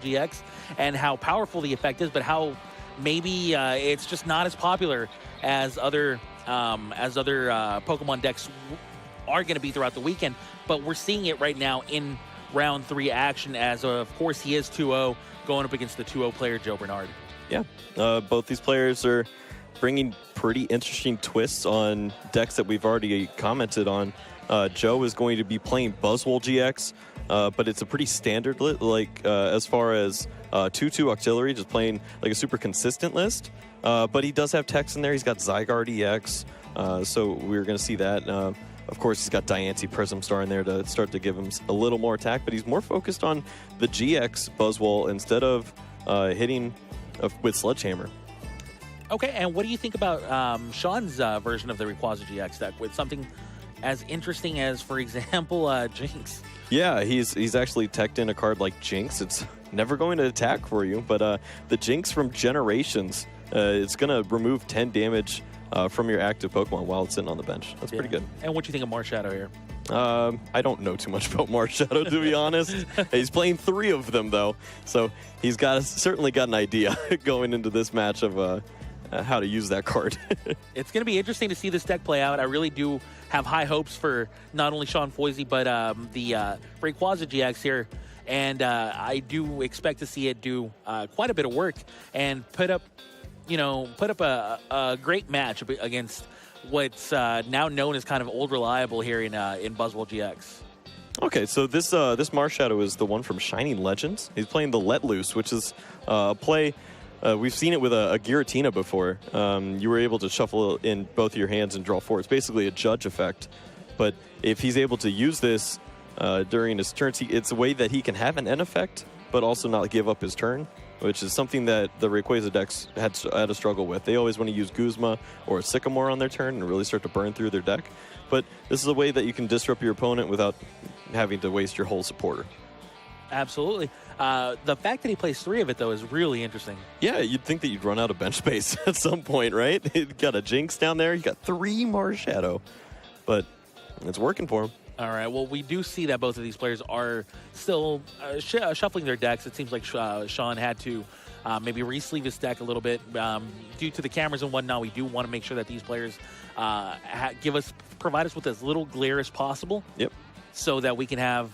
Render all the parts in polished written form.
GX and how powerful the effect is, but how maybe it's just not as popular as other Pokemon decks are going to be throughout the weekend. But we're seeing it right now in round 3 action, as of course he is 2-0 going up against the 2-0 player Joe Bernard. Yeah, both these players are bringing pretty interesting twists on decks that we've already commented on. Joe is going to be playing Buzzwole GX, but it's a pretty standard as far as 2-2 auxiliary, just playing like a super consistent list. But he does have techs in there. He's got Zygarde EX, so we're going to see that. Of course, he's got Diancie Prism Star in there to start to give him a little more attack, but he's more focused on the GX Buzzwole instead of hitting with Sledgehammer. Okay, and what do you think about Sean's version of the Rayquaza GX deck with something as interesting as, for example, Jinx? Yeah, he's actually teched in a card like Jinx. It's never going to attack for you, but the Jinx from Generations, it's going to remove 10 damage from your active Pokemon while it's sitting on the bench. That's pretty good. And what do you think of Marshadow here? I don't know too much about Marshadow, to be honest. He's playing 3 of them, though, so he's certainly got an idea going into this match of how to use that card. It's going to be interesting to see this deck play out. I really do have high hopes for not only Sean Foisy, but the Rayquaza GX here. And I do expect to see it do quite a bit of work and put up a great match against what's now known as kind of old reliable here in Buzzwole GX. Okay, so this Marshadow is the one from Shining Legends. He's playing the Let Loose, which is a play. We've seen it with a Giratina before. You were able to shuffle in both of your hands and draw 4. It's basically a judge effect. But if he's able to use this during his turns, it's a way that he can have an end effect, but also not give up his turn, which is something that the Rayquaza decks had to struggle with. They always want to use Guzma or a Sycamore on their turn and really start to burn through their deck. But this is a way that you can disrupt your opponent without having to waste your whole supporter. Absolutely. The fact that he plays 3 of it, though, is really interesting. Yeah, you'd think that you'd run out of bench space at some point, right? You got a Jinx down there. You got 3 Marshadow. But it's working for him. All right. Well, we do see that both of these players are still shuffling their decks. It seems like Sean had to maybe re-sleeve his deck a little bit. Due to the cameras and whatnot, we do want to make sure that these players provide us with as little glare as possible. Yep. So that we can have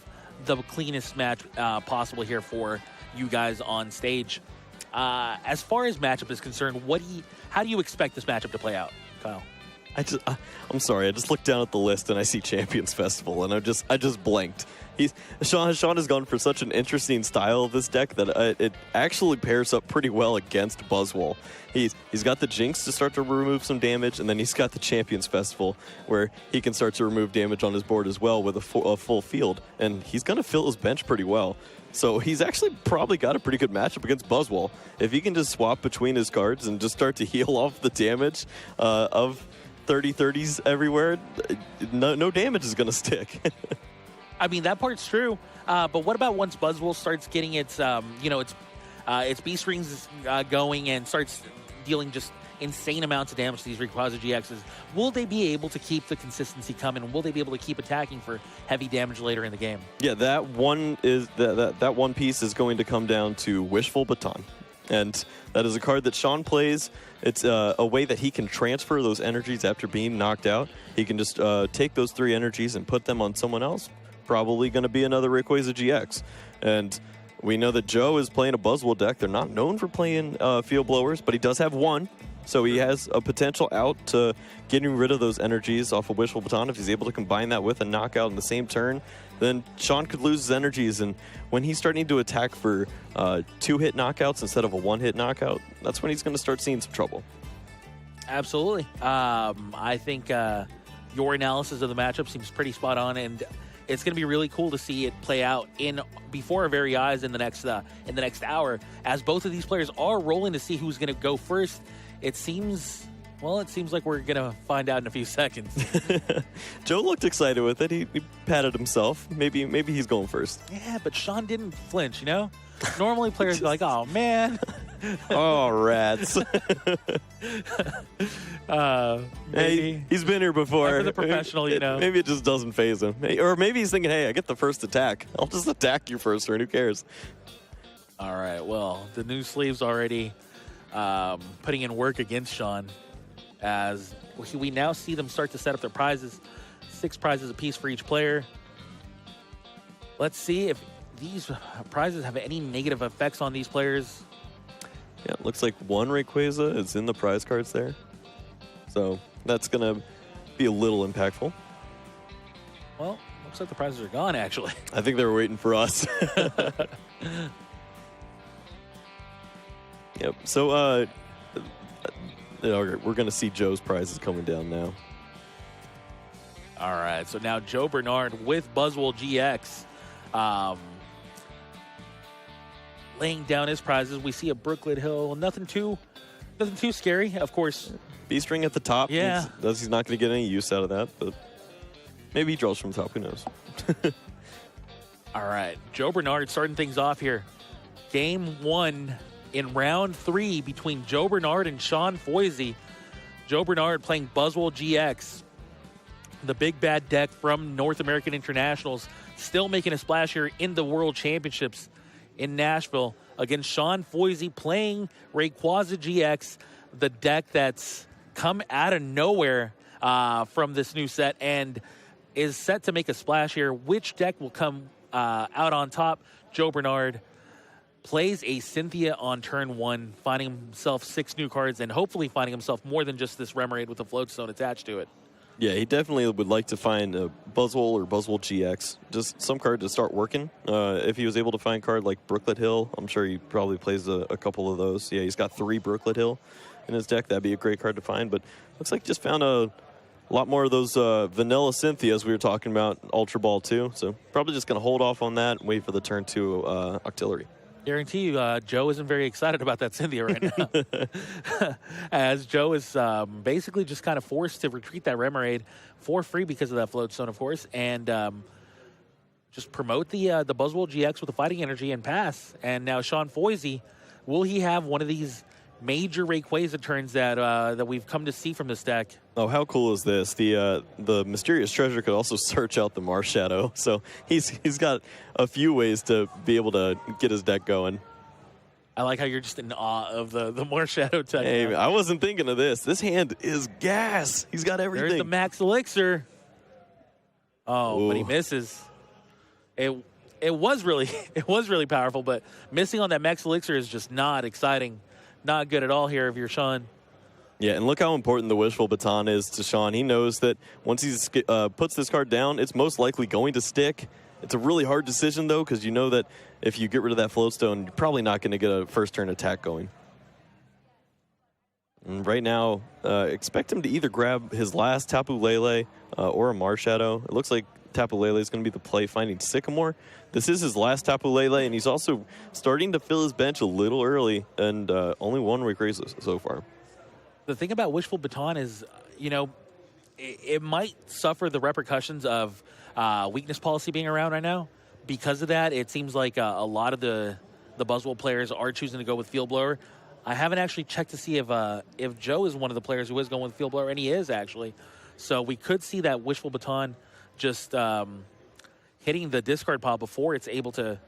the cleanest match possible here for you guys on stage. As far as matchup is concerned, how do you expect this matchup to play out, Kyle? I'm sorry. I just looked down at the list and I see Champions Festival, and I just blanked. Sean has gone for such an interesting style of this deck that it actually pairs up pretty well against Buzzwole. He's got the Jinx to start to remove some damage, and then he's got the Champions Festival where he can start to remove damage on his board as well with a full field, and he's going to fill his bench pretty well. So he's actually probably got a pretty good matchup against Buzzwole. If he can just swap between his cards and just start to heal off the damage of 30-30s everywhere, no damage is going to stick. I mean, that part's true. But what about once Buzzwole starts getting its Beast Rings going and starts dealing just insane amounts of damage to these Rayquaza GXs? Will they be able to keep the consistency coming? Will they be able to keep attacking for heavy damage later in the game? Yeah, that one piece is going to come down to Wishful Baton. And that is a card that Sean plays. It's a way that he can transfer those energies after being knocked out. He can just take those 3 energies and put them on someone else. Probably going to be another Rayquaza GX. And we know that Joe is playing a Buzzwole deck. They're not known for playing Field Blowers, but he does have 1. So he has a potential out to getting rid of those energies off of Wishful Baton. If he's able to combine that with a knockout in the same turn, then Sean could lose his energies. And when he's starting to attack for 2-hit knockouts instead of a 1-hit knockout, that's when he's going to start seeing some trouble. Absolutely. I think your analysis of the matchup seems pretty spot on, and it's going to be really cool to see it play out before our very eyes in the next hour, as both of these players are rolling to see who's going to go first. It seems like we're going to find out in a few seconds. Joe looked excited with it. He patted himself. Maybe he's going first. Yeah, but Sean didn't flinch, Normally players are like, oh, man. Oh, rats. Maybe. He's been here before. For the professional, Maybe it just doesn't faze him. Or maybe he's thinking, hey, I get the first attack. I'll just attack you first, or who cares? All right, well, the new sleeve's already putting in work against Sean, as we now see them start to set up their prizes. 6 prizes apiece for each player. Let's see if these prizes have any negative effects on these players. Yeah, it looks like 1 Rayquaza is in the prize cards there. So that's going to be a little impactful. Well, looks like the prizes are gone, actually. I think they were waiting for us. Yep. So we're going to see Joe's prizes coming down now. All right, so now Joe Bernard with Buzzwole GX. Laying down his prizes. We see a Brooklet Hill. Nothing too scary, of course. B-string at the top. Yeah. He's not going to get any use out of that, but maybe he draws from the top. Who knows? All right, Joe Bernard starting things off here. Game 1 in round 3 between Joe Bernard and Sean Foisy. Joe Bernard playing Buzzwole GX, the big bad deck from North American Internationals, still making a splash here in the World Championships in Nashville, against Sean Foisy playing Rayquaza GX, the deck that's come out of nowhere from this new set and is set to make a splash here. Which deck will come out on top? Joe Bernard plays a Cynthia on turn 1, finding himself 6 new cards and hopefully finding himself more than just this Remoraid with a Float Stone attached to it. Yeah, he definitely would like to find a Buzzwole or Buzzwole GX. Just some card to start working. If he was able to find a card like Brooklet Hill, I'm sure he probably plays a couple of those. Yeah, he's got 3 Brooklet Hill in his deck. That'd be a great card to find. But looks like he just found a lot more of those vanilla Cynthias we were talking about, Ultra Ball 2. So probably just going to hold off on that and wait for the turn 2 Octillery. Guarantee you, Joe isn't very excited about that Cynthia right now. As Joe is basically just kind of forced to retreat that Remoraid for free because of that Float Stone, of course, and just promote the Buzzwole GX with the Fighting Energy and pass. And now Sean Foisy, will he have one of these major Rayquaza turns that we've come to see from this deck? Oh, how cool is this? The Mysterious Treasure could also search out the Marshadow, so he's got a few ways to be able to get his deck going. I like how you're just in awe of the Marshadow tech. Hey, I wasn't thinking of this. This hand is gas. He's got everything. There's the Max Elixir. Oh, Ooh. but he misses. It was really powerful, but missing on that Max Elixir is just not exciting. Not good at all here if you're Sean. Yeah, and look how important the Wishful Baton is to Sean. He knows that once he puts this card down, it's most likely going to stick. It's a really hard decision, though, because you know that if you get rid of that Float Stone, you're probably not going to get a first-turn attack going. And right now, expect him to either grab his last Tapu Lele or a Marshadow. It looks like Tapu Lele is going to be the play, finding Sycamore. This is his last Tapu Lele, and he's also starting to fill his bench a little early, and only 1 Rayquaza so far. The thing about Wishful Baton is, it might suffer the repercussions of weakness policy being around right now. Because of that, it seems like a lot of the Buzzwole players are choosing to go with Field Blower. I haven't actually checked to see if Joe is one of the players who is going with Field Blower, and he is actually. So we could see that Wishful Baton just hitting the discard pile before it's able to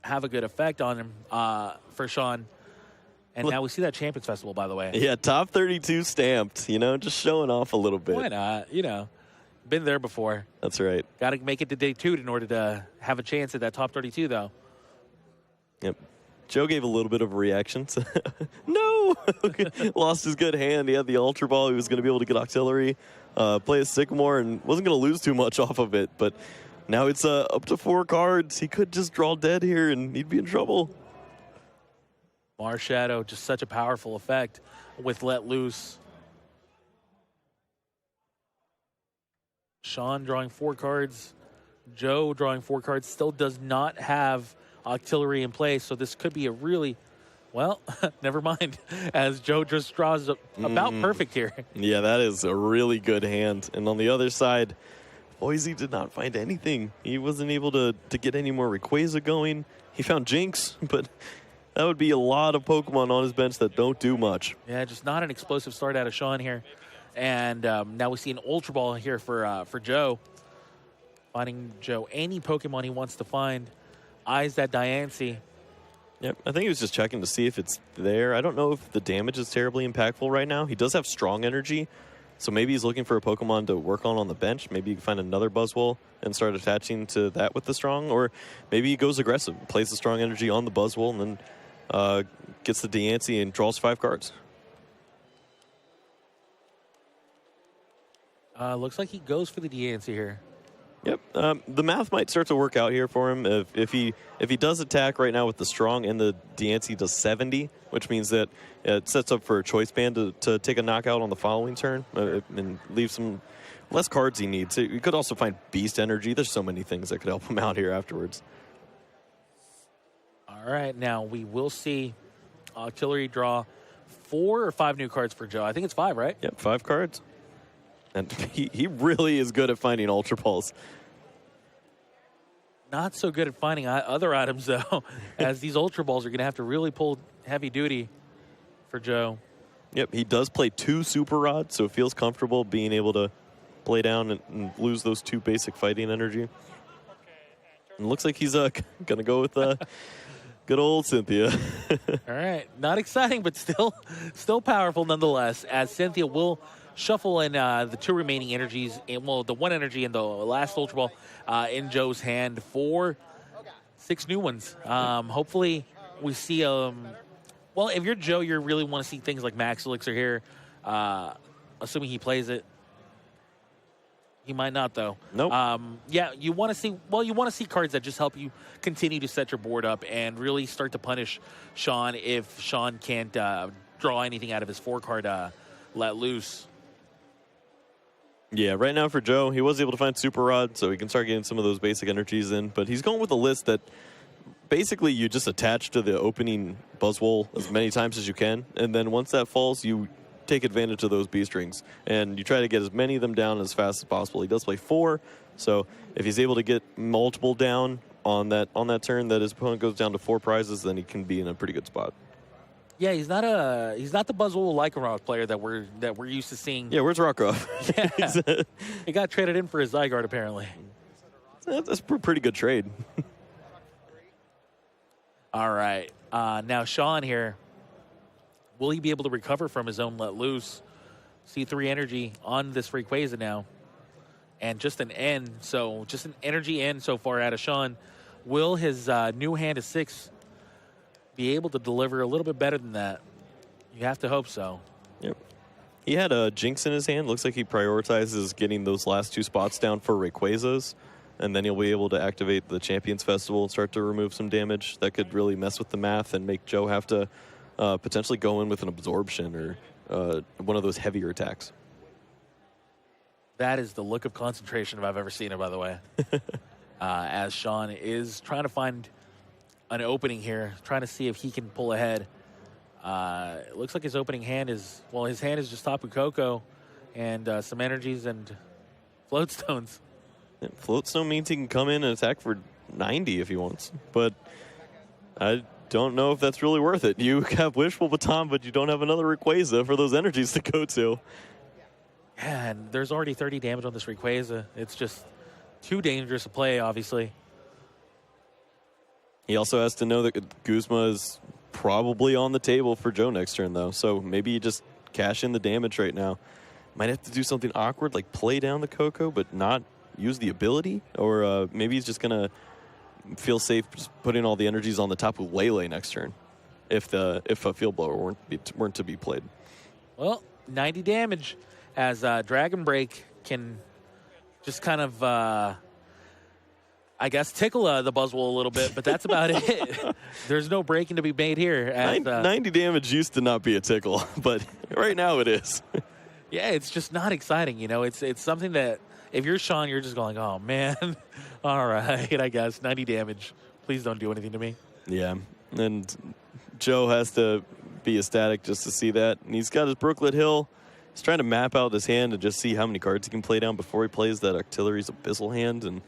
have a good effect on him for Sean. And now we see that Champions Festival, by the way. Yeah, top 32 stamped, just showing off a little bit. Why not? Been there before. That's right. Got to make it to day 2 in order to have a chance at that top 32, though. Yep. Joe gave a little bit of a reaction. No! Lost his good hand. He had the Ultra Ball. He was going to be able to get Octillery, play a Sycamore, and wasn't going to lose too much off of it. But now it's up to 4 cards. He could just draw dead here, and he'd be in trouble. Marshadow, just such a powerful effect with Let Loose. Sean drawing 4 cards. Joe drawing 4 cards. Still does not have Octillery in place, so this could be a really, well, never mind, as Joe just draws about perfect here. Yeah, that is a really good hand. And on the other side, Foisy did not find anything. He wasn't able to get any more Rayquaza going. He found Jinx, but that would be a lot of Pokemon on his bench that don't do much. Yeah, just not an explosive start out of Sean here. And now we see an Ultra Ball here for Joe. Finding Joe any Pokemon he wants to find. Eyes that Diancie. Yep, I think he was just checking to see if it's there. I don't know if the damage is terribly impactful right now. He does have strong energy, so maybe he's looking for a Pokemon to work on the bench. Maybe you can find another Buzzwole and start attaching to that with the strong, or maybe he goes aggressive, plays the strong energy on the Buzzwole, and then gets the Deancey and draws 5 cards. Looks like he goes for the Deancey here. Yep, the math might start to work out here for him. If he does attack right now with the strong and the Deancey does 70, which means that it sets up for a choice band to take a knockout on the following turn and leave some less cards he needs. You could also find Beast Energy. There's so many things that could help him out here afterwards. All right, now we will see Artillery draw 4 or 5 new cards for Joe. I think it's 5, right? Yep, 5 cards. And he really is good at finding Ultra Balls. Not so good at finding other items, though, as these Ultra Balls are going to have to really pull heavy duty for Joe. Yep, he does play 2 Super Rods, so it feels comfortable being able to play down and lose those 2 basic fighting energy. And looks like he's going to go with good old Cynthia. All right, not exciting, but still powerful nonetheless, as Cynthia will shuffle in the 2 remaining energies, and the 1 energy in the last Ultra Ball in Joe's hand for 6 new ones. Hopefully we see, well, if you're Joe, you really want to see things like Max Elixir here, assuming he plays it. He might not, though. Nope. Yeah, you want to see cards that just help you continue to set your board up and really start to punish Sean if Sean can't draw anything out of his 4-card let loose. Yeah, right now for Joe, he was able to find Super Rod, so he can start getting some of those basic energies in. But he's going with a list that basically you just attach to the opening Buzzwole as many times as you can. And then once that falls, you take advantage of those B strings. And you try to get as many of them down as fast as possible. He does play 4, so if he's able to get multiple down on that turn that his opponent goes down to 4 prizes, then he can be in a pretty good spot. Yeah, he's not the Buzzwole Lycanroc player that we're used to seeing. Yeah, where's Rockoff? Yeah. He got traded in for his Zygarde, apparently. That's a pretty good trade. All right. Now, Sean here, will he be able to recover from his own let loose? C3 energy on this Rayquaza now. And just an N, so just an energy N so far out of Sean. Will his new hand of 6 be able to deliver a little bit better than that? You have to hope so. Yep. He had a Jinx in his hand. Looks like he prioritizes getting those last 2 spots down for Rayquazas, and then he'll be able to activate the Champions Festival and start to remove some damage. That could really mess with the math and make Joe have to potentially go in with an Absorption or one of those heavier attacks. That is the look of concentration if I've ever seen it, by the way. As Sean is trying to find an opening here, trying to see if he can pull ahead. It looks like his opening hand is, his hand is just Tapu Koko and some energies and Float Stones. Yeah, Float Stone means he can come in and attack for 90 if he wants, but I don't know if that's really worth it. You have Wishful Baton, but you don't have another Rayquaza for those energies to go to. Yeah, and there's already 30 damage on this Rayquaza. It's just too dangerous to play, obviously. He also has to know that Guzma is probably on the table for Joe next turn, though. So maybe you just cash in the damage right now. Might have to do something awkward, like play down the Coco, but not use the ability. Or maybe he's just going to feel safe just putting all the energies on the Tapu Lele next turn if a Field Blower weren't to be played. Well, 90 damage as Dragon Break can just kind of... I guess tickle the Buzzwole a little bit, but that's about it. There's no breaking to be made here. 90 damage used to not be a tickle, but right now it is. Yeah, it's just not exciting. You know, it's something that if you're Sean, you're just going, oh, man. All right, I guess. 90 damage. Please don't do anything to me. Yeah, and Joe has to be ecstatic just to see that. And he's got his Brooklet Hill. He's trying to map out his hand and just see how many cards he can play down before he plays that Octillery's Abyssal hand. And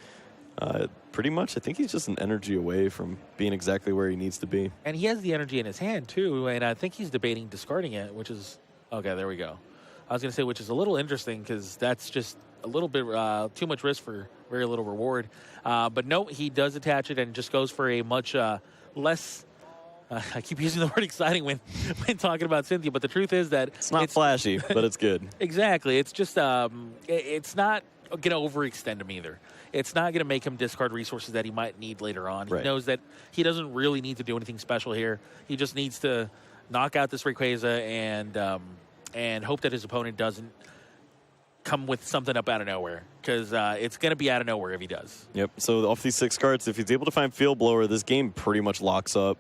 pretty much, I think he's just an energy away from being exactly where he needs to be. And he has the energy in his hand, too, and I think he's debating discarding it, which is... Okay, there we go. I was going to say, which is a little interesting, because that's just a little bit too much risk for very little reward. But no, he does attach it and just goes for a much less I keep using the word exciting when talking about Cynthia, but the truth is that It's not flashy, but it's good. Exactly. It's just it's not going to overextend him either. It's not going to make him discard resources that he might need later on. Right. He knows that he doesn't really need to do anything special here. He just needs to knock out this Rayquaza and hope that his opponent doesn't come with something up out of nowhere, because it's going to be out of nowhere if he does. Yep. So off these 6 cards, if he's able to find Field Blower, this game pretty much locks up.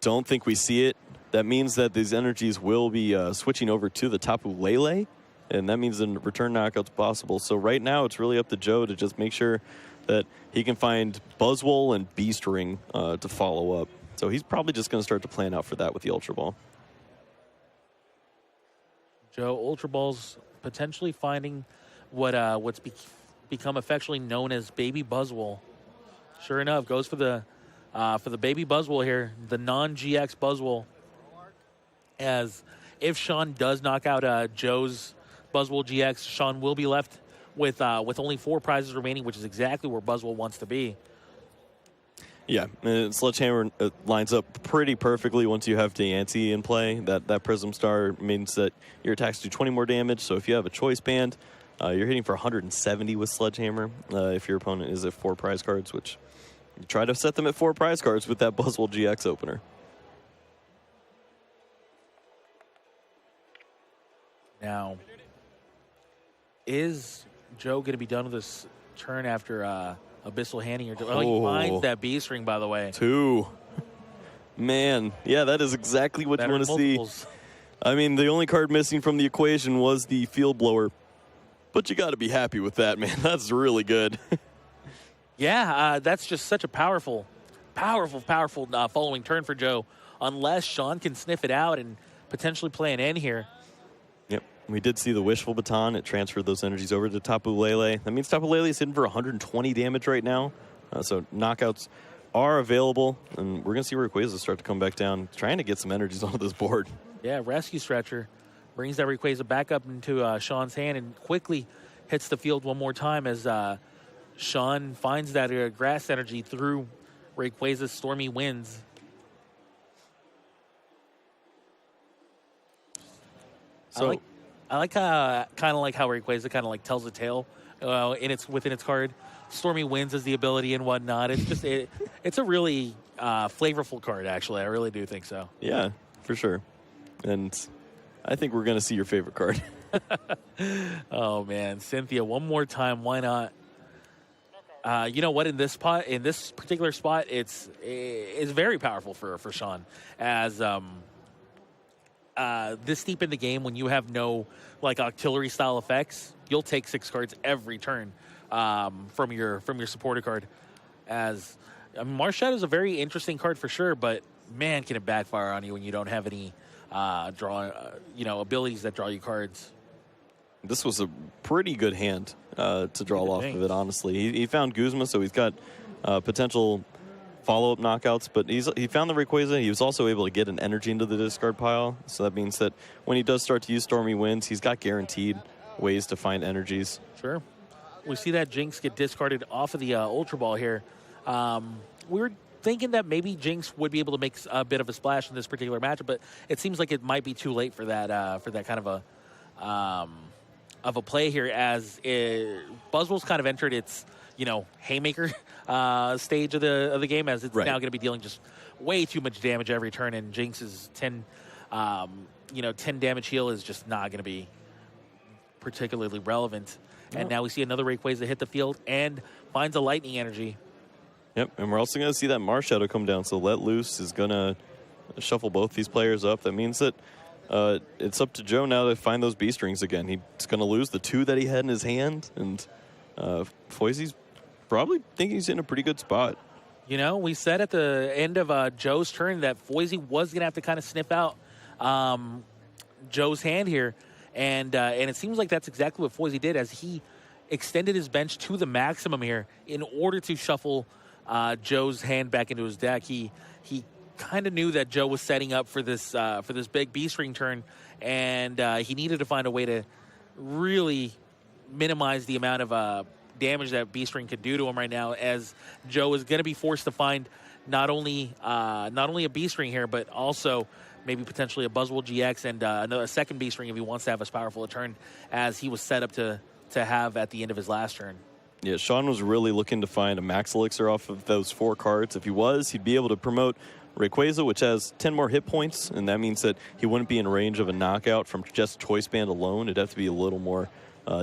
Don't think we see it. That means that these energies will be switching over to the Tapu Lele, and that means a return knockout's possible. So right now, it's really up to Joe to just make sure that he can find Buzzwole and Beast Ring to follow up. So he's probably just going to start to plan out for that with the Ultra Ball. Joe, Ultra Ball's potentially finding what's become affectionately known as Baby Buzzwole. Sure enough, goes for the Baby Buzzwole here, the non-GX Buzzwole. As if Sean does knock out Joe's Buzzwole GX, Sean will be left with only 4 prizes remaining, which is exactly where Buzzwole wants to be. Yeah, and Sledgehammer lines up pretty perfectly once you have Diancie in play. That Prism Star means that your attacks do 20 more damage, so if you have a Choice Band, you're hitting for 170 with Sledgehammer if your opponent is at 4 prize cards, which you try to set them at 4 prize cards with that Buzzwole GX opener. Now, is Joe going to be done with this turn after Abyssal Handing? He finds that Beast Ring, by the way. 2. Man, yeah, that is exactly what you want to see. I mean, the only card missing from the equation was the Field Blower, but you got to be happy with that, man. That's really good. Yeah, that's just such a powerful following turn for Joe, unless Sean can sniff it out and potentially play an end here. Yep, we did see the Wishful Baton. It transferred those energies over to Tapu Lele. That means Tapu Lele is hitting for 120 damage right now. So knockouts are available, and we're going to see Rayquaza start to come back down, trying to get some energies onto this board. Yeah, Rescue Stretcher brings that Rayquaza back up into Sean's hand and quickly hits the field one more time as Sean finds that grass energy through Rayquaza's Stormy Winds. So I like kind of like how Rayquaza kind of like tells a tale within its card. Stormy Winds is the ability and whatnot. It's just it's a really flavorful card, actually. I really do think so. Yeah, for sure. And I think we're going to see your favorite card. Oh man, Cynthia, one more time. Why not? You know what? In this particular spot, it's very powerful for Sean, as this deep in the game, when you have no like artillery style effects, you'll take 6 cards every turn from your supporter card. As Marshadow is a very interesting card for sure, but man, can it backfire on you when you don't have any abilities that draw you cards. This was a pretty good hand to draw off of it, honestly. He found Guzma, so he's got potential follow-up knockouts, but he found the Rayquaza. He was also able to get an energy into the discard pile, so that means that when he does start to use Stormy Winds, he's got guaranteed ways to find energies. Sure. We see that Jinx get discarded off of the Ultra Ball here. We were thinking that maybe Jinx would be able to make a bit of a splash in this particular matchup, but it seems like it might be too late for that kind of a play here, as Buzzwole's kind of entered its haymaker stage of the game, as it's now going to be dealing just way too much damage every turn, and Jinx's 10 damage heal is just not going to be particularly relevant. No. And now we see another Rayquaza hit the field and finds a lightning energy. Yep, and we're also going to see that Marshadow come down, so Let Loose is going to shuffle both these players up. That means that it's up to Joe now to find those Beast Rings again. He's going to lose the 2 that he had in his hand, and Foisy's probably thinking he's in a pretty good spot. We said at the end of Joe's turn that Foisy was going to have to kind of sniff out Joe's hand here, and it seems like that's exactly what Foisy did, as he extended his bench to the maximum here in order to shuffle Joe's hand back into his deck. He kind of knew that Joe was setting up for this big Beast Ring turn, and he needed to find a way to really minimize the amount of damage that Beast Ring could do to him right now, as Joe is going to be forced to find not only a B string here, but also maybe potentially a Buzzwole GX and a second B string if he wants to have as powerful a turn as he was set up to have at the end of his last turn. Yeah, Sean was really looking to find a max elixir off of those 4 cards. If he was, he'd be able to promote Rayquaza, which has 10 more hit points, and that means that he wouldn't be in range of a knockout from just Choice Band alone. It'd have to be a little more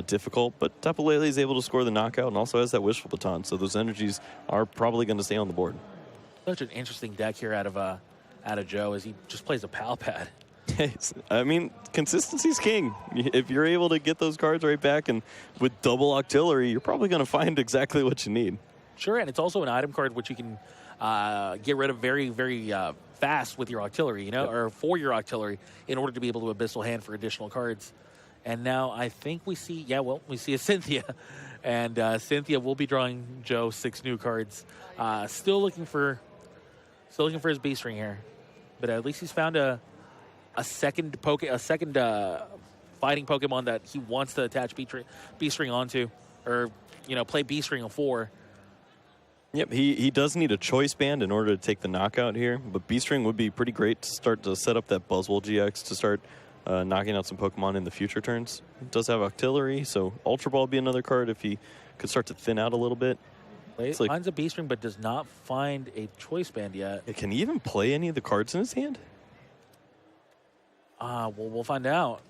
difficult, but Tapu Lele is able to score the knockout and also has that Wishful Baton, so those energies are probably going to stay on the board. Such an interesting deck here out of Joe as he just plays a Pal Pad. I mean, consistency's king. If you're able to get those cards right back and with double Octillery, you're probably going to find exactly what you need. Sure, and it's also an item card which you can get rid of very, very fast with your Octillery, or for your Octillery in order to be able to Abyssal Hand for additional cards. And now I think we see a Cynthia. And Cynthia will be drawing Joe 6 new cards. Still looking for his B string here. But at least he's found a second fighting Pokemon that he wants to attach B string onto, or play B string 4. Yep, he does need a Choice Band in order to take the knockout here, but B string would be pretty great to start to set up that Buzzwole GX to start knocking out some Pokemon in the future turns. It does have Octillery, so Ultra Ball would be another card if he could start to thin out a little bit. Finds a B string, but does not find a Choice Band yet. Can he even play any of the cards in his hand? Well, we'll find out.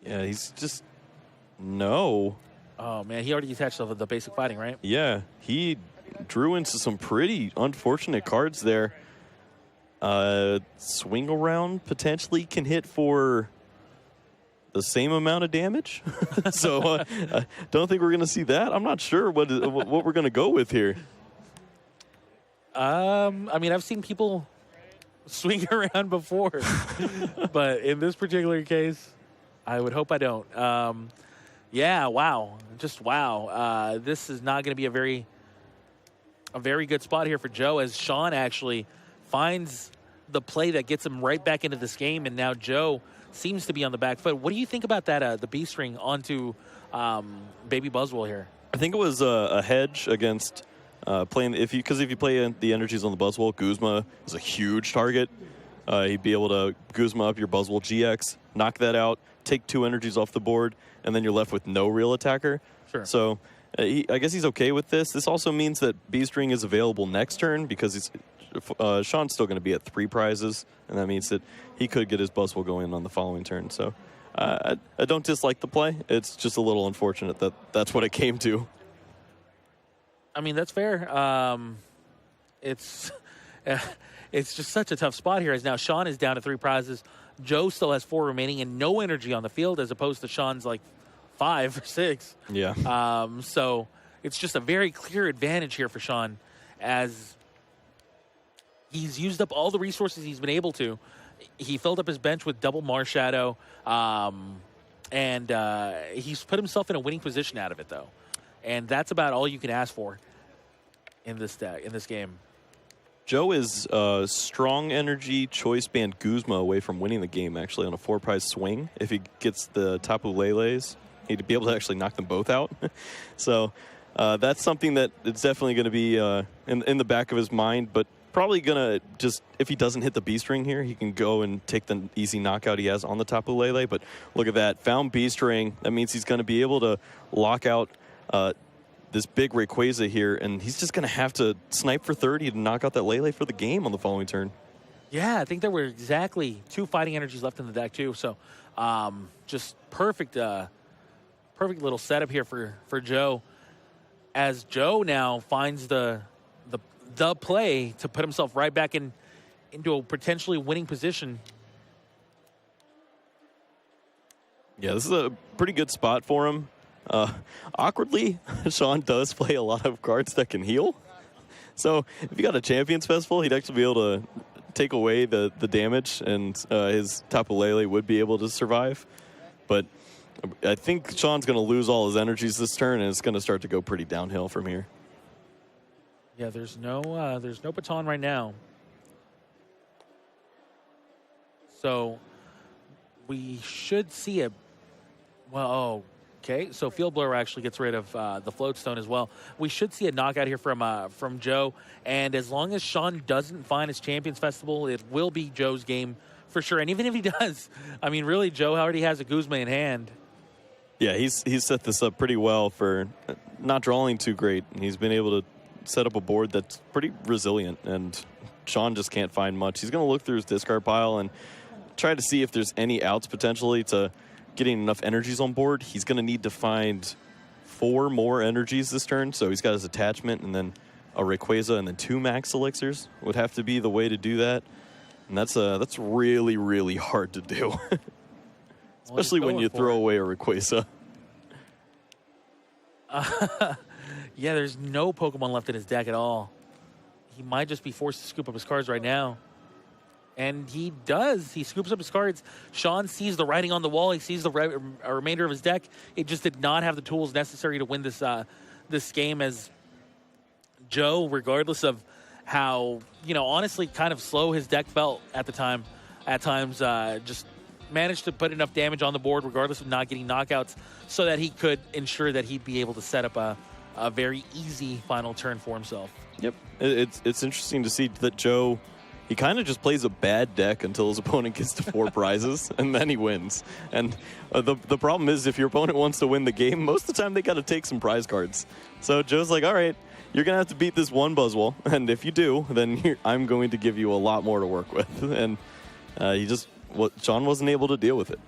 Yeah, he's just... No. Oh, man, he already attached the basic fighting, right? Yeah, he drew into some pretty unfortunate cards there. Swing Around potentially can hit for the same amount of damage. So I don't think we're going to see that. I'm not sure what we're going to go with here. I mean, I've seen people swing around before, but in this particular case, I would hope I don't. Yeah, wow. Just wow. This is not going to be a very good spot here for Joe, as Sean actually finds the play that gets him right back into this game, and now Joe seems to be on the back foot. What do you think about that, the B string onto Baby Buzzwole here? I think it was a hedge against playing, because if you play the energies on the Buzzwole, Guzma is a huge target. He'd be able to Guzma up your Buzzwole GX, knock that out, take 2 energies off the board, and then you're left with no real attacker. Sure. So I guess he's okay with this. This also means that B-String is available next turn because Sean's still going to be at 3 prizes, and that means that he could get his Buzzwole going on the following turn. So I don't dislike the play. It's just a little unfortunate that that's what it came to. I mean, that's fair. It's just such a tough spot here, as now Sean is down to 3 prizes. Joe still has 4 remaining and no energy on the field, as opposed to Sean's like 5 or 6. Yeah. So it's just a very clear advantage here for Sean, as he's used up all the resources he's been able to. He filled up his bench with double Marshadow, and he's put himself in a winning position out of it, though. And that's about all you can ask for in this game. Joe is strong energy Choice Band Guzma away from winning the game, actually, on a 4-prize swing. If he gets the Tapu Leles, he'd be able to actually knock them both out. So that's something that it's definitely going to be in the back of his mind, but probably going to just, if he doesn't hit the B-string here, he can go and take the easy knockout he has on the Tapu Lele. But look at that. Found B-string. That means he's going to be able to lock out this big Rayquaza here, and he's just going to have to snipe for 30 to knock out that Lele for the game on the following turn. Yeah, I think there were exactly 2 fighting energies left in the deck, too. So just perfect little setup here for Joe, as Joe now finds the play to put himself right back into a potentially winning position. Yeah, this is a pretty good spot for him. Awkwardly, Sean does play a lot of cards that can heal. So if you got a Champions Festival, he'd actually be able to take away the damage, and his Tapu Lele would be able to survive. But I think Sean's going to lose all his energies this turn, and it's going to start to go pretty downhill from here. Yeah, there's no baton right now. So we should see Okay, so Field Blower actually gets rid of the Float Stone as well. We should see a knockout here from Joe, and as long as Sean doesn't find his Champions Festival, it will be Joe's game for sure. And even if he does, I mean, really, Joe already has a Guzma in hand. Yeah, he's set this up pretty well for not drawing too great. He's been able to set up a board that's pretty resilient, and Sean just can't find much. He's going to look through his discard pile and try to see if there's any outs potentially to getting enough energies on board. He's going to need to find 4 more energies this turn, so he's got his attachment and then a Rayquaza and then 2 max elixirs would have to be the way to do that. And that's really, really hard to do. Especially when you throw away a Rayquaza. Yeah, there's no Pokemon left in his deck at all. He might just be forced to scoop up his cards right now. And he does. He scoops up his cards. Sean sees the writing on the wall. He sees the remainder of his deck. It just did not have the tools necessary to win this game, as Joe, regardless of how, honestly kind of slow his deck felt at the time, at times, just managed to put enough damage on the board regardless of not getting knockouts so that he could ensure that he'd be able to set up a very easy final turn for himself. Yep. It's interesting to see that Joe, he kind of just plays a bad deck until his opponent gets to 4 prizes, and then he wins. And the problem is, if your opponent wants to win the game, most of the time they got to take some prize cards. So Joe's like, all right, you're going to have to beat this one Buzzwole, and if you do, then I'm going to give you a lot more to work with. And Sean wasn't able to deal with it.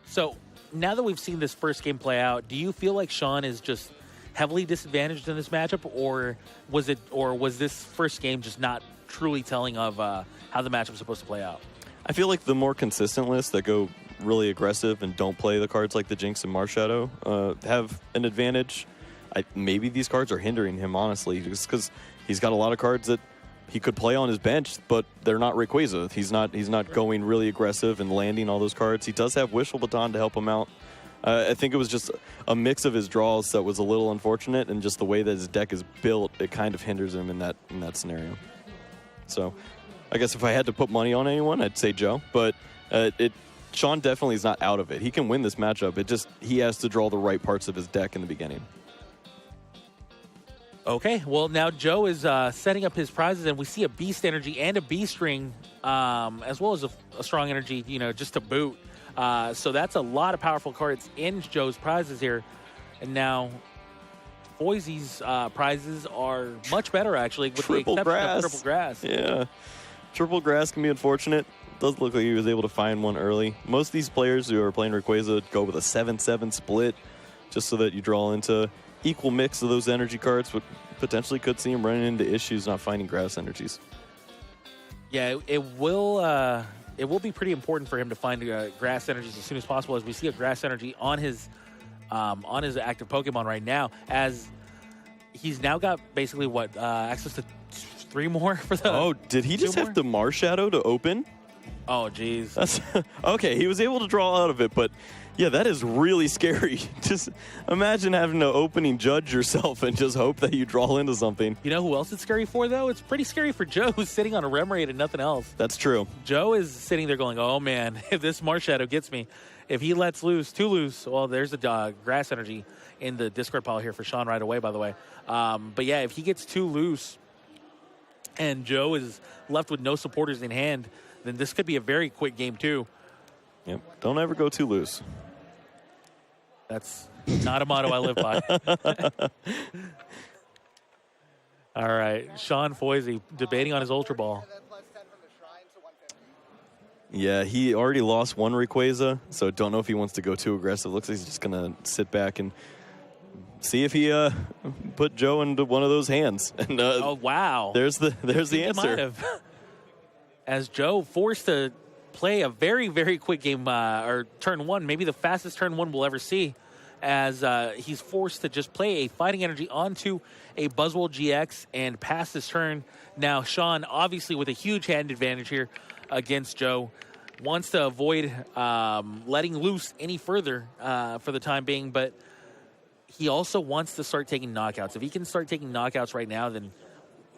So now that we've seen this first game play out, do you feel like Sean is just heavily disadvantaged in this matchup, or was this first game just not truly telling of how the matchup's supposed to play out? I feel like the more consistent lists that go really aggressive and don't play the cards like the Jinx and Marshadow have an advantage. Maybe these cards are hindering him, honestly, just because he's got a lot of cards that he could play on his bench, but they're not Rayquaza. He's not going really aggressive and landing all those cards. He does have Wishful Baton to help him out. I think it was just a mix of his draws that was a little unfortunate, and just the way that his deck is built, it kind of hinders him in that scenario. So I guess if I had to put money on anyone, I'd say Joe. But Sean definitely is not out of it. He can win this matchup. He has to draw the right parts of his deck in the beginning. Okay, well, now Joe is setting up his prizes, and we see a Beast Energy and a Beast Ring, as well as a Strong Energy, just to boot. So that's a lot of powerful cards in Joe's prizes here. And now Foisy's prizes are much better, actually, with Triple the exception Grass. of Triple Grass. Yeah. Triple Grass can be unfortunate. Does look like he was able to find one early. Most of these players who are playing Rayquaza go with a 7-7 split, just so that you draw into equal mix of those energy cards, but potentially could see him running into issues not finding grass energies. Yeah, it will be pretty important for him to find grass energies as soon as possible, as we see a grass energy on his active Pokemon right now, as he's now got basically access to 3 more for the. Oh, did he just have the Marshadow to open? Oh, geez. That's okay. He was able to draw out of it, but yeah, that is really scary. Just imagine having to opening judge yourself and just hope that you draw into something. You know who else it's scary for, though? It's pretty scary for Joe, who's sitting on a Remoraid and nothing else. That's true. Joe is sitting there going, oh, man, if this Marshadow gets me, if he lets too loose, well, there's a grass energy in the discard pile here for Sean right away, by the way. But yeah, if he gets too loose and Joe is left with no supporters in hand, then this could be a very quick game, too. Yep. Don't ever go too loose. That's not a motto I live by. All right. Sean Foisy debating on his Ultra Ball. Yeah, he already lost one Rayquaza, so don't know if he wants to go too aggressive. Looks like he's just going to sit back and see if he put Joe into one of those hands. And oh, wow. There's the answer. As Joe forced to play a very, very quick game, or turn 1, maybe the fastest turn 1 we'll ever see, as he's forced to just play a Fighting Energy onto a Buzzwole GX and pass his turn. Now, Sean, obviously with a huge hand advantage here against Joe, wants to avoid letting loose any further for the time being, but he also wants to start taking knockouts. If he can start taking knockouts right now, then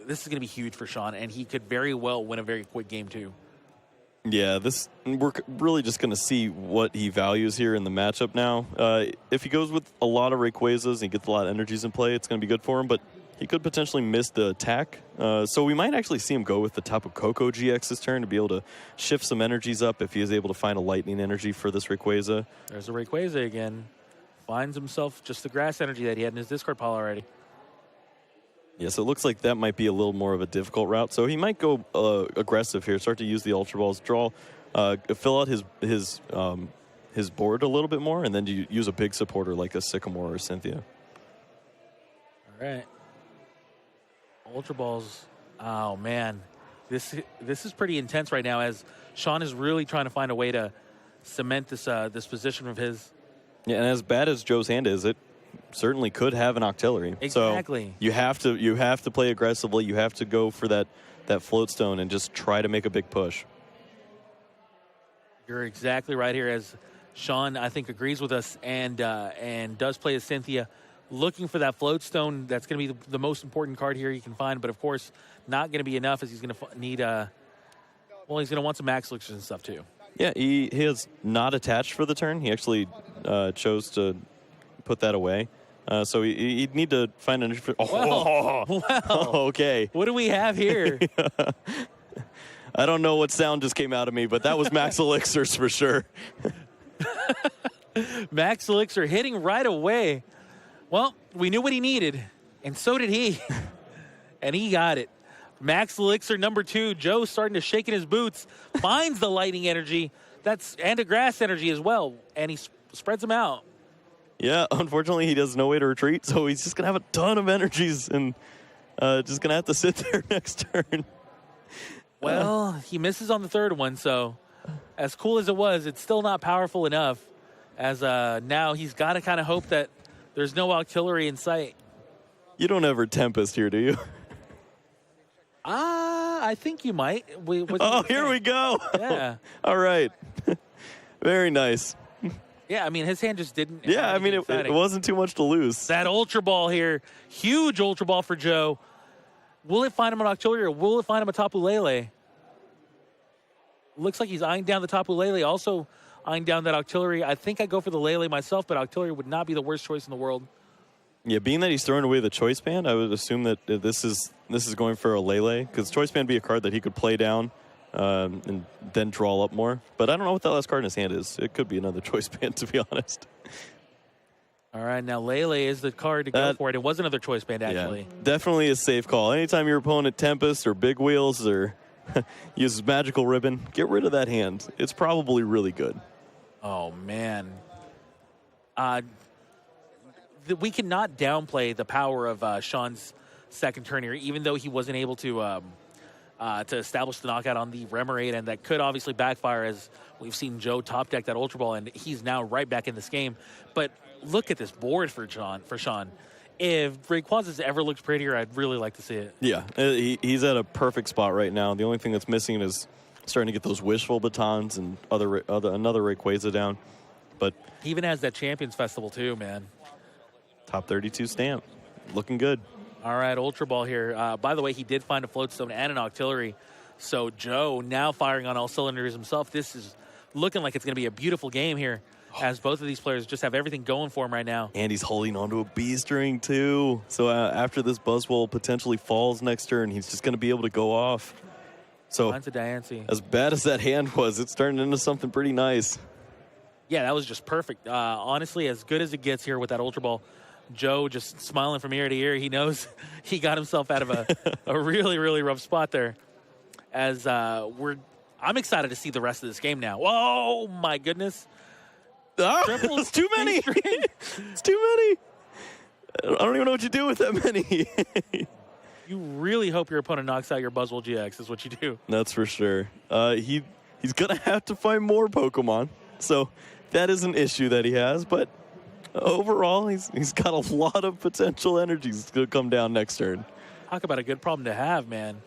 this is going to be huge for Sean, and he could very well win a very quick game, too. Yeah, we're really just going to see what he values here in the matchup now. If he goes with a lot of Rayquazas and he gets a lot of energies in play, it's going to be good for him, but he could potentially miss the attack. So we might actually see him go with the Tapu Koko GX this turn to be able to shift some energies up if he is able to find a lightning energy for this Rayquaza. There's a Rayquaza again. Finds himself just the grass energy that he had in his discard pile already. Yeah, so it looks like that might be a little more of a difficult route. So he might go aggressive here, start to use the Ultra Balls, fill out his board a little bit more, and then use a big supporter like a Sycamore or Cynthia. All right. Ultra Balls. Oh, man. This is pretty intense right now as Sean is really trying to find a way to cement this position of his. Yeah, and as bad as Joe's hand is, it certainly could have an Octillery. Exactly. So you have to play aggressively. You have to go for that float stone and just try to make a big push. You're exactly right here, as Sean, I think, agrees with us and does play as Cynthia, looking for that float stone. That's going to be the most important card here he can find, but of course not going to be enough, as he's going to need he's going to want some max elixirs and stuff too. Yeah, he is not attached for the turn. He actually chose to put that away. So he'd need to find an... Wow. Okay. What do we have here? I don't know what sound just came out of me, but that was max elixirs for sure. Max elixir hitting right away. Well, we knew what he needed, and so did he. And he got it. Max elixir number 2. Joe starting to shake in his boots. Finds the lightning energy. And a grass energy as well. And he spreads them out. Yeah, unfortunately, he has no way to retreat, so he's just going to have a ton of energies and just going to have to sit there next turn. Well, he misses on the third one, so as cool as it was, it's still not powerful enough, as now he's got to kind of hope that there's no Octillery in sight. You don't ever Tempest here, do you? I think you might. Here we go. Yeah. All right. Very nice. Yeah, I mean, his hand just didn't. Yeah, I mean, it wasn't too much to lose. That Ultra Ball here, huge Ultra Ball for Joe. Will it find him an Octillery, or will it find him a Tapu Lele? Looks like he's eyeing down the Tapu Lele, also eyeing down that Octillery. I think I'd go for the Lele myself, but Octillery would not be the worst choice in the world. Yeah, being that he's throwing away the Choice Band, I would assume that this is going for a Lele, because Choice Band would be a card that he could play down and then draw up more. But I don't know what that last card in his hand is. It could be another Choice Band, to be honest. All right, now Lele is the card to go for it. It was another Choice Band, actually. Yeah, definitely a safe call. Anytime your opponent Tempest or Big Wheels or uses Magical Ribbon, get rid of that hand. It's probably really good. Oh, man. We cannot downplay the power of Sean's second turn here, even though he wasn't able to establish the knockout on the Remoraid, and that could obviously backfire, as we've seen Joe top deck that Ultra Ball, and he's now right back in this game. But look at this board for Sean. If Rayquaza's ever looked prettier, I'd really like to see it. Yeah, he's at a perfect spot right now. The only thing that's missing is starting to get those wishful batons and another Rayquaza down. But he even has that Champions Festival too, man. Top 32 stamp. Looking good. All right, Ultra Ball here. By the way, he did find a Floatstone and an Octillery. So Joe now firing on all cylinders himself. This is looking like it's going to be a beautiful game here, as both of these players just have everything going for him right now. And he's holding onto a B-string too. So after this Buzzwole potentially falls next turn, he's just going to be able to go off. So as bad as that hand was, it's turned into something pretty nice. Yeah, that was just perfect. Honestly, as good as it gets here with that Ultra Ball. Joe just smiling from ear to ear. He knows he got himself out of a really, really rough spot there. As I'm excited to see the rest of this game now. Whoa, my goodness. It's too many. It's too many. I don't even know what you do with that many. You really hope your opponent knocks out your Buzzwole GX is what you do. That's for sure. He's going to have to find more Pokemon. So that is an issue that he has, but overall, he's got a lot of potential energies to come down next turn. Talk about a good problem to have, man.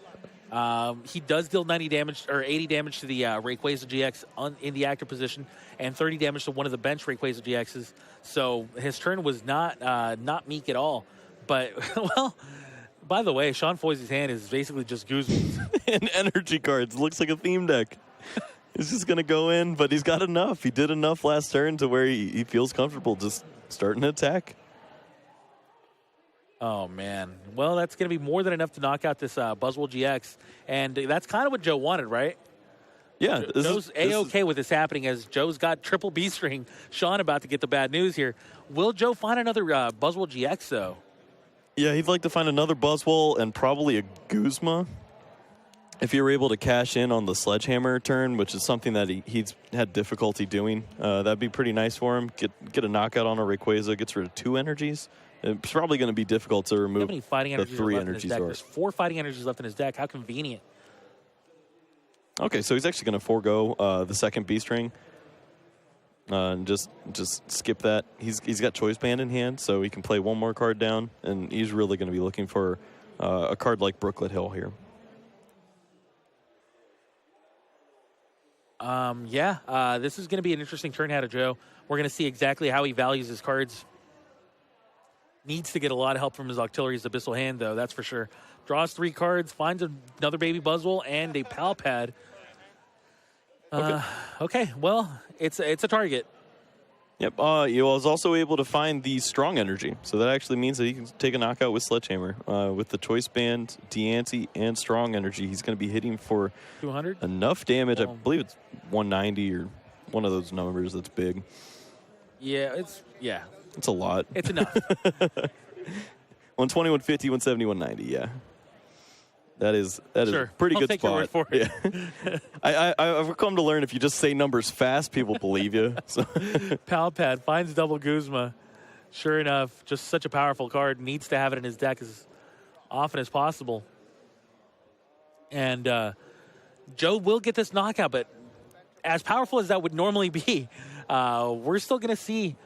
He does deal 90 damage or 80 damage to the Rayquaza GX in the active position, and 30 damage to one of the bench Rayquaza GXs. So his turn was not meek at all. But well, by the way, Sean Foisy's hand is basically just goosebumps and energy cards. Looks like a theme deck. He's just going to go in, but he's got enough. He did enough last turn to where he feels comfortable just starting an attack. Oh, man. Well, that's going to be more than enough to knock out this Buzzwole GX. And that's kind of what Joe wanted, right? Yeah. Joe's A-okay with this happening as Joe's got triple B-string. Sean about to get the bad news here. Will Joe find another Buzzwole GX, though? Yeah, he'd like to find another Buzzwole and probably a Guzma. If you're able to cash in on the Sledgehammer turn, which is something that he's had difficulty doing, that'd be pretty nice for him. Get a knockout on a Rayquaza, gets rid of 2 energies. It's probably going to be difficult to remove how many fighting the energies 3 left energies. In his deck? There's 4 fighting energies left in his deck. How convenient. Okay, so he's actually going to forego the second B-string. And just skip that. He's got Choice Band in hand, so he can play 1 more card down, and he's really going to be looking for a card like Brooklet Hill here. This is going to be an interesting turn out of Joe. We're going to see exactly how he values his cards. Needs to get a lot of help from his Octillery's Abyssal Hand, though, that's for sure. Draws 3 cards, finds another Baby Buzzwole, and a Pal Pad. Okay, well, it's a target. Yep, he was also able to find the Strong Energy, so that actually means that he can take a knockout with Sledgehammer. With the Choice Band, Deante, and Strong Energy, he's going to be hitting for 200? Enough damage. I believe it's 190 or one of those numbers that's big. Yeah, It's a lot. It's enough. 120, 150, 170, 190, yeah. That is sure. a pretty I'll good take spot. your word for it. Yeah. I've come to learn if you just say numbers fast, people believe you. So. Pal Pad finds double Guzma. Sure enough, just such a powerful card. Needs to have it in his deck as often as possible. And Joe will get this knockout, but as powerful as that would normally be, we're still going to see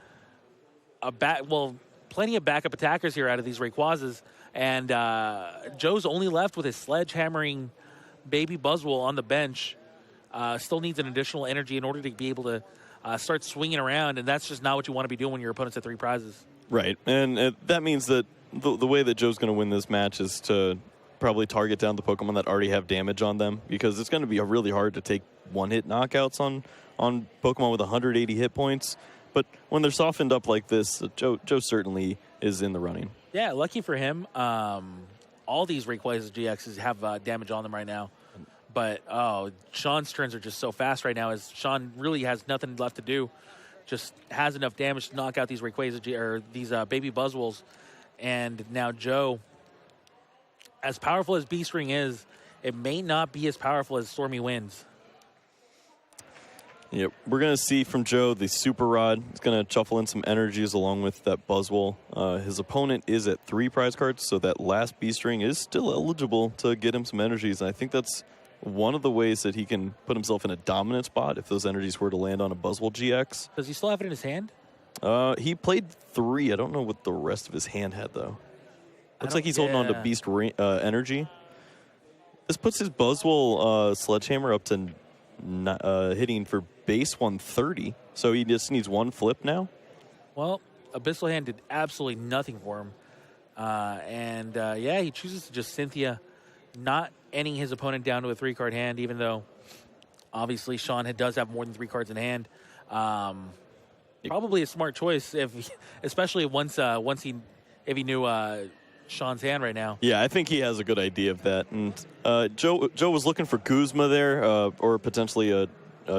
plenty of backup attackers here out of these Rayquazas. And Joe's only left with his Sledgehammering Baby Buzzwole on the bench. Still needs an additional energy in order to be able to start swinging around, and that's just not what you want to be doing when your opponent's at 3 prizes. Right, and that means that the way that Joe's going to win this match is to probably target down the Pokemon that already have damage on them, because it's going to be really hard to take one-hit knockouts on Pokemon with 180 hit points. But when they're softened up like this, Joe certainly is in the running. Yeah, lucky for him. All these Rayquaza GXs have damage on them right now. But, Sean's turns are just so fast right now as Sean really has nothing left to do. Just has enough damage to knock out these Rayquaza these Baby Buzzwoles. And now Joe, as powerful as B-String is, it may not be as powerful as Stormy Winds. Yep, we're going to see from Joe the Super Rod. He's going to shuffle in some energies along with that Buzzwole. His opponent is at 3 prize cards, so that last B-String is still eligible to get him some energies. And I think that's one of the ways that he can put himself in a dominant spot if those energies were to land on a Buzzwole GX. Does he still have it in his hand? He played 3. I don't know what the rest of his hand had, though. Looks like he's holding on to Beast Energy. This puts his Buzzwole Sledgehammer up to hitting for base 130, so he just needs 1 flip now. Well, Abyssal Hand did absolutely nothing for him. He chooses to just Cynthia, not ending his opponent down to a 3-card hand, even though obviously Sean does have more than 3 cards in hand. Probably a smart choice, especially if he knew Sean's hand right now. Yeah, I think he has a good idea of that. And Joe was looking for Guzma there, or potentially a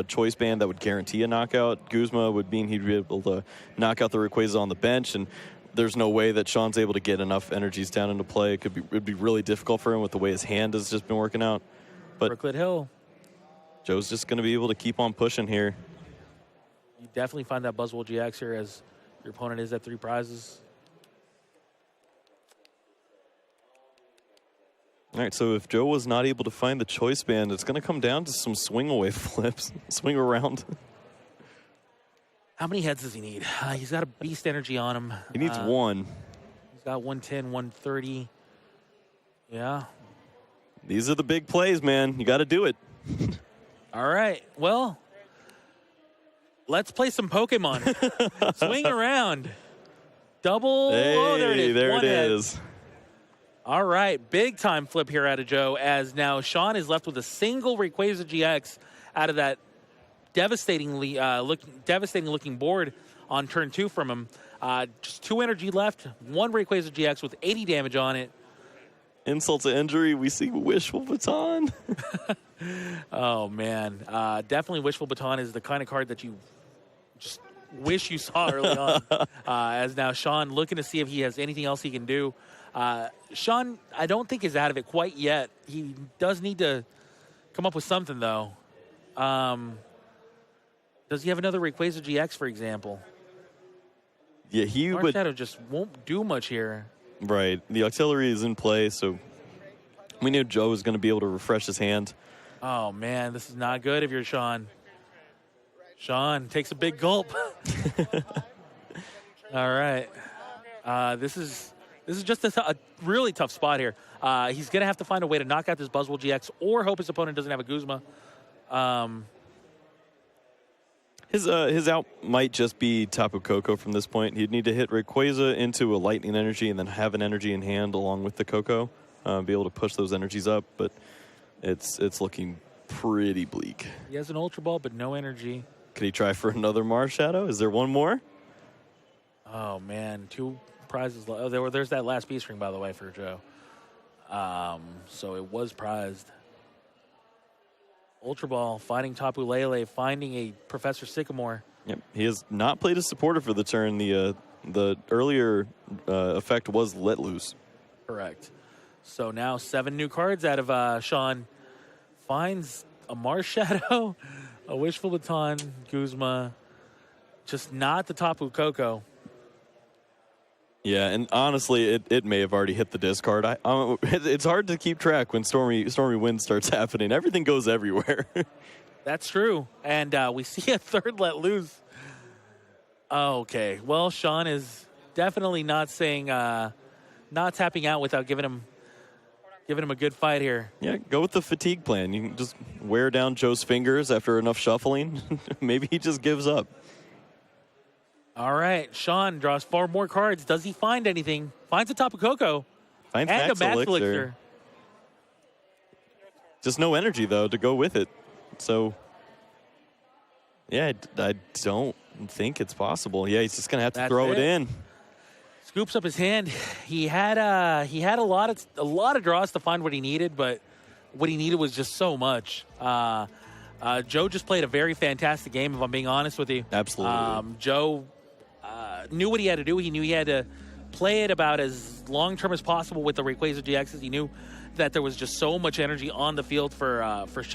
Choice Band that would guarantee a knockout. Guzma would mean he'd be able to knock out the Rayquaza on the bench, and there's no way that Sean's able to get enough energies down into play. It'd be really difficult for him with the way his hand has just been working out. But Brooklet Hill. Joe's just going to be able to keep on pushing here. You definitely find that Buzzwole GX here as your opponent is at 3 prizes. All right, so if Joe was not able to find the Choice Band, it's going to come down to some swing away flips, swing around. How many heads does he need? He's got a Beast Energy on him. He needs 1. He's got 110, 130. Yeah. These are the big plays, man. You got to do it. All right. Well, let's play some Pokemon. Swing around. Double. Hey, there it is. There One it head. is. All right, big time flip here out of Joe, as now Sean is left with a single Rayquaza GX out of that devastating looking board on turn 2 from him. Just 2 energy left, 1 Rayquaza GX with 80 damage on it. Insult to injury, we see Wishful Baton. Oh, man. Definitely Wishful Baton is the kind of card that you just wish you saw early on. As now Sean looking to see if he has anything else he can do. Sean, I don't think is out of it quite yet. He does need to come up with something, though. Does he have another Rayquaza GX, for example? Yeah, he would. Shadow just won't do much here. Right. The auxiliary is in play, so we knew Joe was going to be able to refresh his hand. Oh, man, this is not good if you're Sean. Sean takes a big gulp. All right. This is just a really tough spot here. He's going to have to find a way to knock out this Buzzwole GX or hope his opponent doesn't have a Guzma. His out might just be Tapu Koko from this point. He'd need to hit Rayquaza into a Lightning Energy and then have an energy in hand along with the Koko. Be able to push those energies up, but it's looking pretty bleak. He has an Ultra Ball, but no energy. Could he try for another Marshadow? Is there one more? Oh, man. 2 prizes. Oh, there's that last Beast Ring, by the way, for Joe. So it was prized. Ultra Ball fighting Tapu Lele, finding a Professor Sycamore. Yep. He has not played a supporter for the turn. The earlier effect was Let Loose. Correct. So now 7 new cards out of Sean. Finds a Marshadow, a Wishful Baton, Guzma. Just not the Tapu Koko. Yeah, and honestly, it may have already hit the discard. It's hard to keep track when stormy wind starts happening. Everything goes everywhere. That's true. And we see a third Let Loose. Okay. Well, Sean is definitely not saying, not tapping out without giving him a good fight here. Yeah, go with the fatigue plan. You can just wear down Joe's fingers after enough shuffling. Maybe he just gives up. All right, Sean draws 4 more cards. Does he find anything? Finds a Tapu Koko. Finds and Max a Max Elixir. Elixir. Just no energy, though, to go with it. So, yeah, I don't think it's possible. Yeah, he's just going to have to throw it in. Scoops up his hand. He had a lot of draws to find what he needed, but what he needed was just so much. Joe just played a very fantastic game, if I'm being honest with you. Absolutely. Joe knew what he had to do. He knew he had to play it about as long-term as possible with the Rayquaza GXs. He knew that there was just so much energy on the field for Sean.